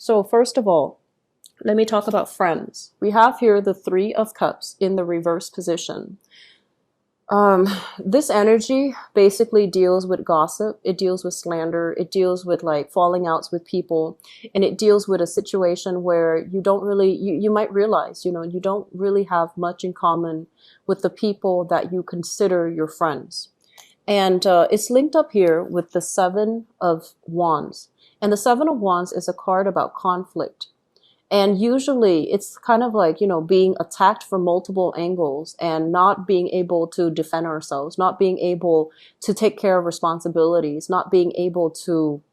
So first of all, let me talk about friends. We have here the Three of Cups in the reverse position. This energy basically deals with gossip. It deals with slander. It deals with like falling outs with people. And it deals with a situation where you don't really, you might realize, you don't really have much in common with the people that you consider your friends. And it's linked up here with the Seven of Wands. And the Seven of Wands is a card about conflict. And usually it's kind of like, being attacked from multiple angles and not being able to defend ourselves, not being able to take care of responsibilities, not being able to,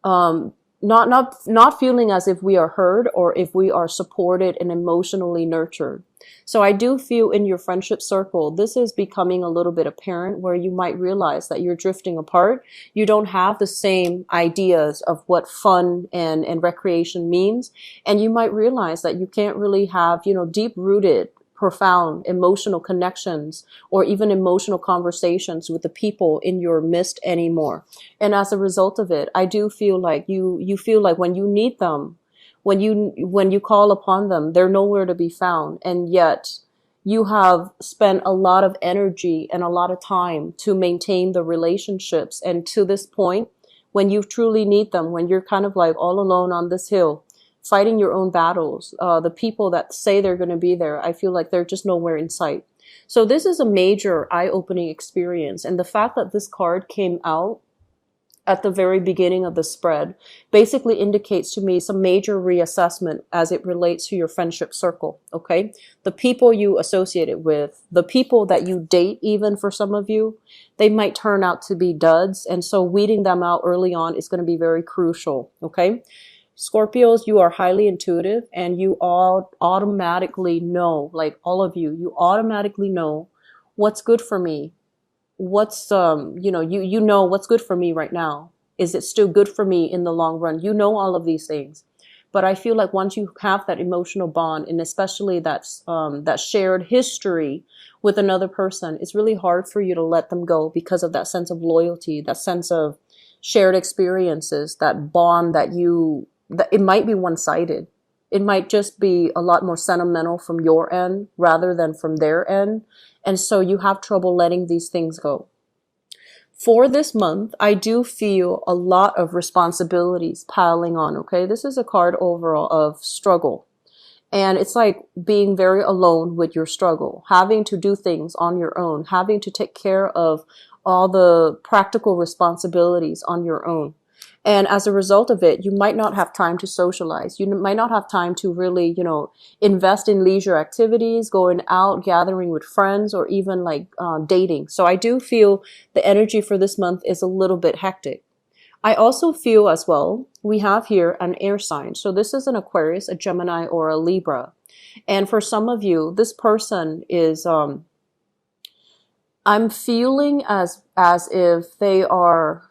not feeling as if we are heard or if we are supported and emotionally nurtured. So I do feel in your friendship circle, this is becoming a little bit apparent where you might realize that you're drifting apart. You don't have the same ideas of what fun and recreation means. And you might realize that you can't really have, deep-rooted, profound emotional connections or even emotional conversations with the people in your midst anymore. And as a result of it, I do feel like you feel like when you need them, when you call upon them, they're nowhere to be found. And yet you have spent a lot of energy and a lot of time to maintain the relationships. And to this point, when you truly need them, when you're kind of like all alone on this hill, fighting your own battles, the people that say they're going to be there, I feel like they're just nowhere in sight. So this is a major eye-opening experience. And the fact that this card came out at the very beginning of the spread basically indicates to me some major reassessment as it relates to your friendship circle, okay? The people you associated with, the people that you date, even for some of you, they might turn out to be duds. And so weeding them out early on is going to be very crucial, okay? Scorpios, you are highly intuitive and you all automatically know, like all of you automatically know what's good for me. What's, you know what's good for me right now. Is it still good for me in the long run? You know all of these things. But I feel like once you have that emotional bond, and especially that shared history with another person, it's really hard for you to let them go because of that sense of loyalty, that sense of shared experiences, that bond that it might be one-sided. It might just be a lot more sentimental from your end rather than from their end. And so you have trouble letting these things go. For this month, I do feel a lot of responsibilities piling on, okay? This is a card overall of struggle. And it's like being very alone with your struggle, having to do things on your own, having to take care of all the practical responsibilities on your own. And as a result of it, you might not have time to socialize. You might not have time to really, invest in leisure activities, going out, gathering with friends, or even like dating. So I do feel the energy for this month is a little bit hectic. I also feel as well, we have here an air sign. So this is an Aquarius, a Gemini, or a Libra. And for some of you, this person is, I'm feeling as if they are,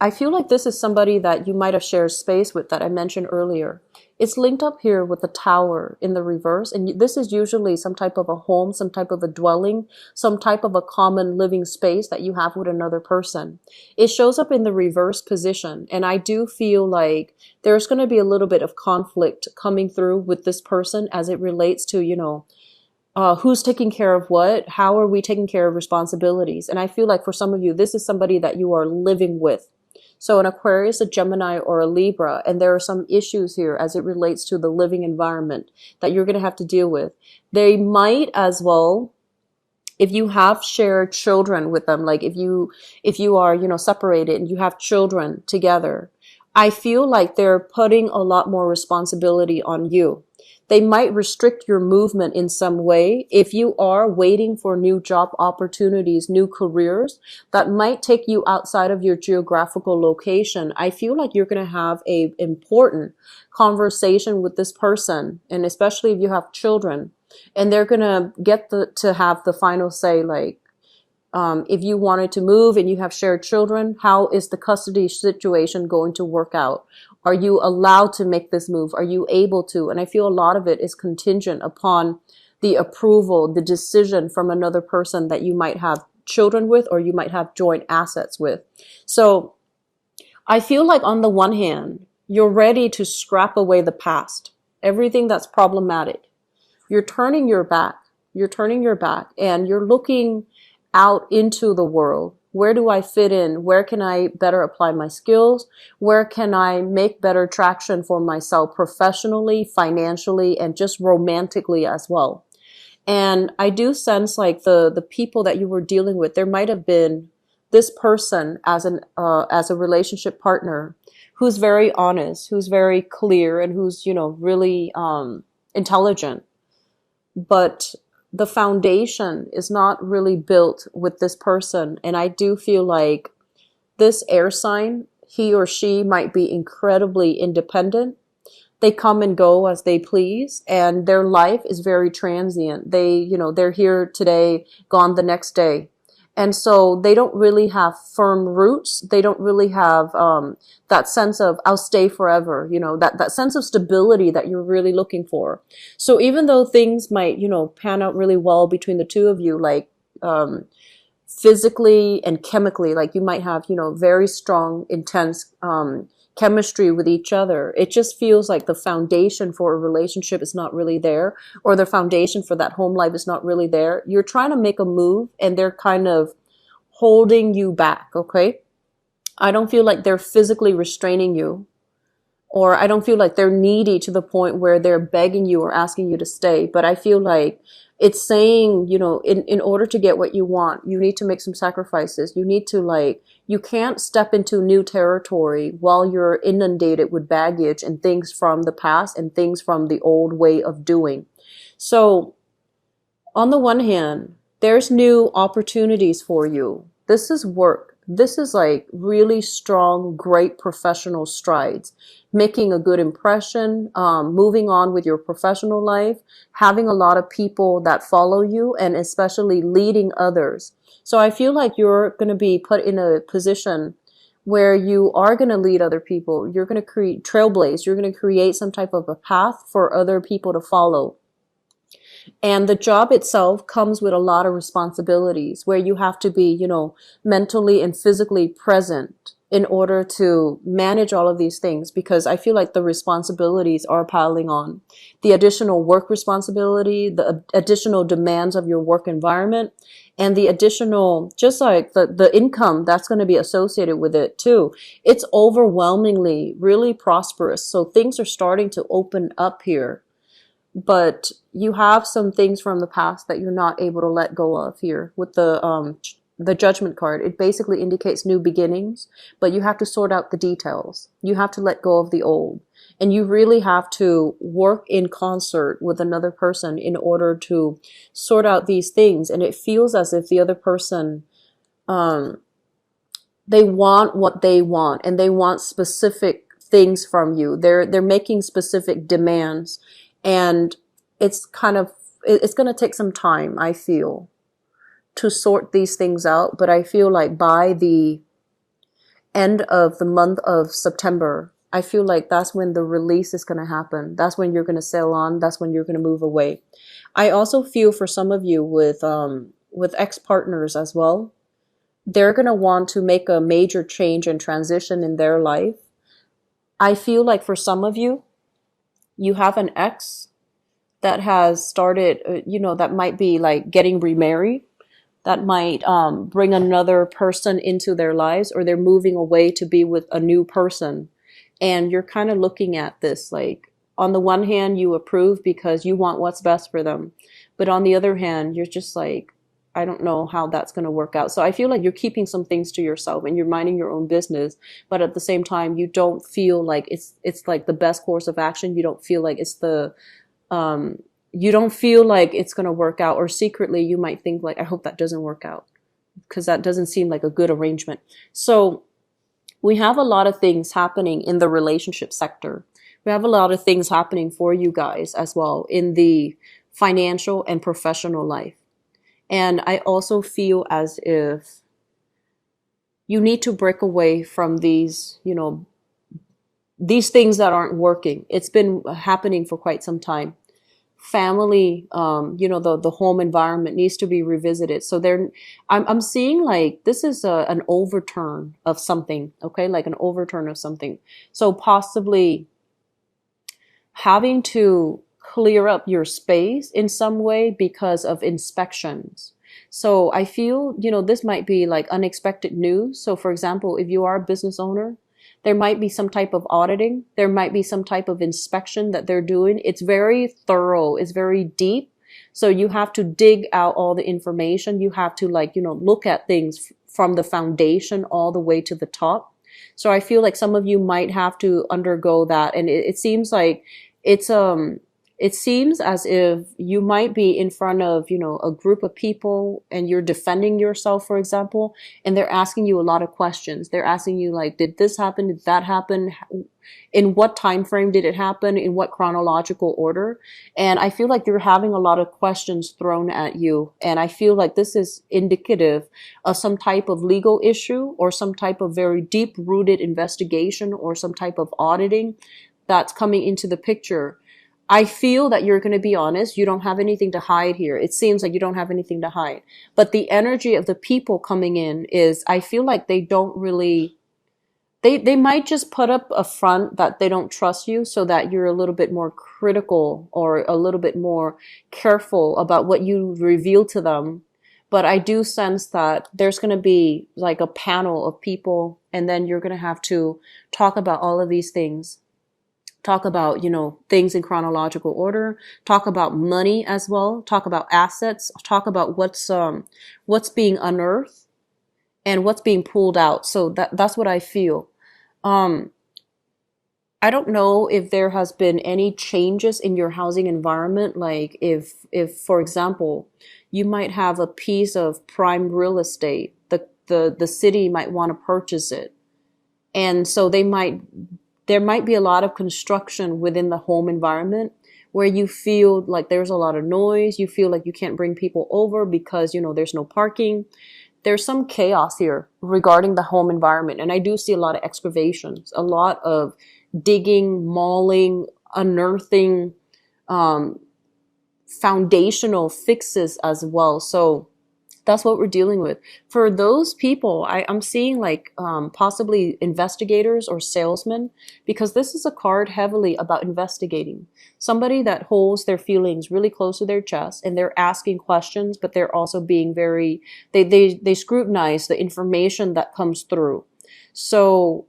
I feel like this is somebody that you might have shared space with that I mentioned earlier. It's linked up here with the Tower in the reverse. And this is usually some type of a home, some type of a dwelling, some type of a common living space that you have with another person. It shows up in the reverse position. And I do feel like there's going to be a little bit of conflict coming through with this person as it relates to, who's taking care of what? How are we taking care of responsibilities? And I feel like for some of you, this is somebody that you are living with. So an Aquarius, a Gemini, or a Libra, and there are some issues here as it relates to the living environment that you're going to have to deal with. They might as well, if you have shared children with them, like if you are, separated and you have children together, I feel like they're putting a lot more responsibility on you. They might restrict your movement in some way. If you are waiting for new job opportunities, new careers, that might take you outside of your geographical location. I feel like you're going to have a important conversation with this person, and especially if you have children, and they're going to get to have the final say, like, if you wanted to move and you have shared children, how is the custody situation going to work out? Are you allowed to make this move? Are you able to? And I feel a lot of it is contingent upon the approval, the decision from another person that you might have children with or you might have joint assets with. So I feel like on the one hand, You're ready to scrap away the past, everything that's problematic. You're turning your back. You're turning your back and you're looking out into the world. Where do I fit in? Where can I better apply my skills? Where can I make better traction for myself professionally, financially, and just romantically as well? And I do sense like the people that you were dealing with, there might have been this person as a relationship partner who's very honest, who's very clear, and who's, you know, really intelligent. But the foundation is not really built with this person. And I do feel like this air sign, he or she might be incredibly independent. They come and go as they please, and their life is very transient. They, you know, they're here today, gone the next day. And so they don't really have firm roots. They don't really have that sense of I'll stay forever, you know, that sense of stability that you're really looking for. So even though things might, you know, pan out really well between the two of you, like physically and chemically, like you might have, you know, very strong, intense chemistry with each other. It just feels like the foundation for a relationship is not really there, or the foundation for that home life is not really there. You're trying to make a move and they're kind of holding you back, okay? I don't feel like they're physically restraining you, or I don't feel like they're needy to the point where they're begging you or asking you to stay, but I feel like it's saying, you know, in order to get what you want, you need to make some sacrifices. You need to like, you can't step into new territory while you're inundated with baggage and things from the past and things from the old way of doing. So on the one hand, there's new opportunities for you. This is work. This is like really strong, great professional strides, making a good impression, moving on with your professional life, having a lot of people that follow you, and especially leading others. So I feel like you're going to be put in a position where you are going to lead other people. You're going to create trailblaze. You're going to create some type of a path for other people to follow. And the job itself comes with a lot of responsibilities where you have to be, you know, mentally and physically present in order to manage all of these things, because I feel like the responsibilities are piling on. The additional work responsibility, the additional demands of your work environment, and the additional, just like the income that's going to be associated with it too. It's overwhelmingly really prosperous. So things are starting to open up here. But you have some things from the past that you're not able to let go of here with the Judgment card. It basically indicates new beginnings, but you have to sort out the details. You have to let go of the old, and you really have to work in concert with another person in order to sort out these things. And it feels as if the other person, they want what they want, and they want specific things from you. They're making specific demands. And it's going to take some time, I feel, to sort these things out. But I feel like by the end of the month of September, I feel like that's when the release is going to happen. That's when you're going to sail on. That's when you're going to move away. I also feel for some of you with ex-partners as well, they're going to want to make a major change and transition in their life. I feel like for some of you, you have an ex that has started, you know, that might be like getting remarried, that might bring another person into their lives, or they're moving away to be with a new person. And you're kind of looking at this like, on the one hand, you approve because you want what's best for them. But on the other hand, you're just like, I don't know how that's going to work out. So I feel like you're keeping some things to yourself and you're minding your own business. But at the same time, you don't feel like it's like the best course of action. You don't feel like it's you don't feel like it's going to work out. Or secretly, you might think like, I hope that doesn't work out, because that doesn't seem like a good arrangement. So we have a lot of things happening in the relationship sector. We have a lot of things happening for you guys as well in the financial and professional life. And I also feel as if you need to break away from these, you know, these things that aren't working. It's been happening for quite some time family, the home environment needs to be revisited. So I'm seeing like this is an overturn of something, okay, like an overturn of something. So possibly having to clear up your space in some way because of inspections. So I feel, this might be like unexpected news. So for example, if you are a business owner, there might be some type of auditing. There might be some type of inspection that they're doing. It's very thorough. It's very deep. So you have to dig out all the information. You have to look at things from the foundation all the way to the top. So I feel like some of you might have to undergo that. And it seems like it seems as if you might be in front of, a group of people and you're defending yourself, for example, and they're asking you a lot of questions. They're asking you like, did this happen? Did that happen? In what time frame did it happen? In what chronological order? And I feel like you're having a lot of questions thrown at you. And I feel like this is indicative of some type of legal issue or some type of very deep rooted investigation or some type of auditing that's coming into the picture. I feel that you're going to be honest. You don't have anything to hide here. It seems like you don't have anything to hide. But the energy of the people coming in is, I feel like they don't really, they might just put up a front that they don't trust you so that you're a little bit more critical or a little bit more careful about what you reveal to them. But I do sense that there's going to be like a panel of people, and then you're going to have to talk about all of these things. Talk about, things in chronological order, talk about money as well, talk about assets, talk about what's being unearthed and what's being pulled out. So that's what I feel. I don't know if there has been any changes in your housing environment. Like if, for example, you might have a piece of prime real estate, the city might want to purchase it. And so there might be a lot of construction within the home environment where you feel like there's a lot of noise. You feel like you can't bring people over because, there's no parking. There's some chaos here regarding the home environment. And I do see a lot of excavations, a lot of digging, mauling, unearthing, foundational fixes as well. So that's what we're dealing with. For those people, I'm seeing like possibly investigators or salesmen, because this is a card heavily about investigating. Somebody that holds their feelings really close to their chest and they're asking questions, but they're also being very, they scrutinize the information that comes through. So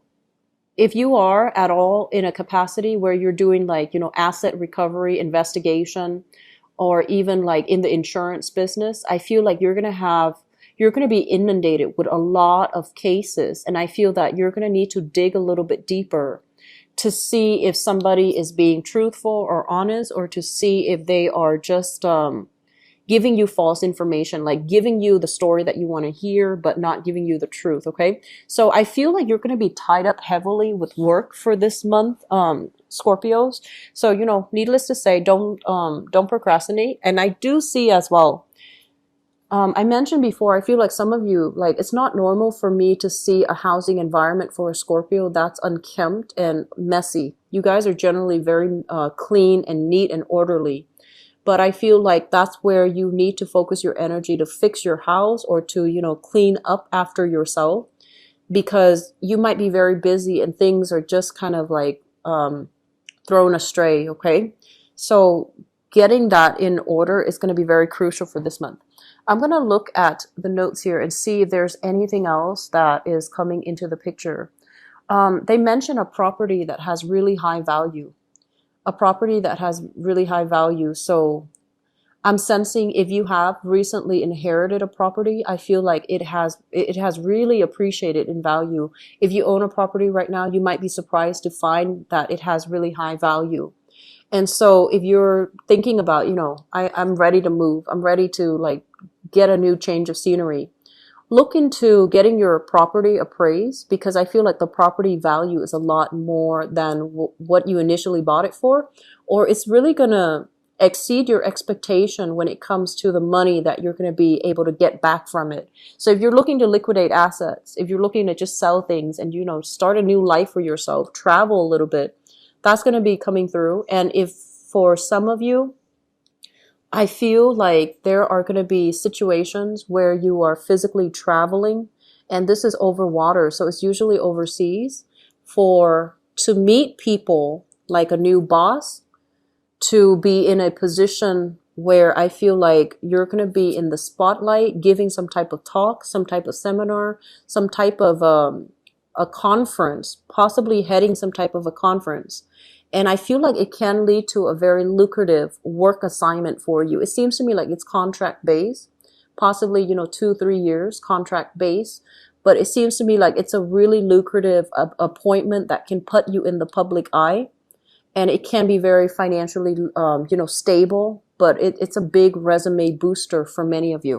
if you are at all in a capacity where you're doing like, asset recovery, investigation, or even like in the insurance business, I feel like you're going to be inundated with a lot of cases. And I feel that you're going to need to dig a little bit deeper to see if somebody is being truthful or honest, or to see if they are just giving you false information, like giving you the story that you want to hear, but not giving you the truth. Okay. So I feel like you're going to be tied up heavily with work for this month, Scorpios. So, needless to say, don't procrastinate. And I do see as well, I mentioned before, I feel like some of you, like, it's not normal for me to see a housing environment for a Scorpio that's unkempt and messy. You guys are generally very clean and neat and orderly. But I feel like that's where you need to focus your energy to fix your house or to, clean up after yourself, because you might be very busy and things are just kind of like thrown astray. Okay. So getting that in order is going to be very crucial for this month. I'm going to look at the notes here and see if there's anything else that is coming into the picture. They mention a property that has really high value. A property that has really high value. So I'm sensing if you have recently inherited a property, I feel like it has really appreciated in value. If you own a property right now, you might be surprised to find that it has really high value. And so if you're thinking about, I'm ready to move, I'm ready to like get a new change of scenery, look into getting your property appraised, because I feel like the property value is a lot more than what you initially bought it for, or it's really going to exceed your expectation when it comes to the money that you're going to be able to get back from it. So if you're looking to liquidate assets, if you're looking to just sell things and, start a new life for yourself, travel a little bit, that's going to be coming through. And if for some of you, I feel like there are going to be situations where you are physically traveling, and this is over water, so it's usually overseas, for to meet people like a new boss, to be in a position where I feel like you're going to be in the spotlight, giving some type of talk, some type of seminar, some type of a conference, possibly heading some type of a conference. And I feel like it can lead to a very lucrative work assignment for you. It seems to me like it's contract based, possibly, 2, 3 years contract based. But it seems to me like it's a really lucrative appointment that can put you in the public eye, and it can be very financially, stable, but it's a big resume booster for many of you.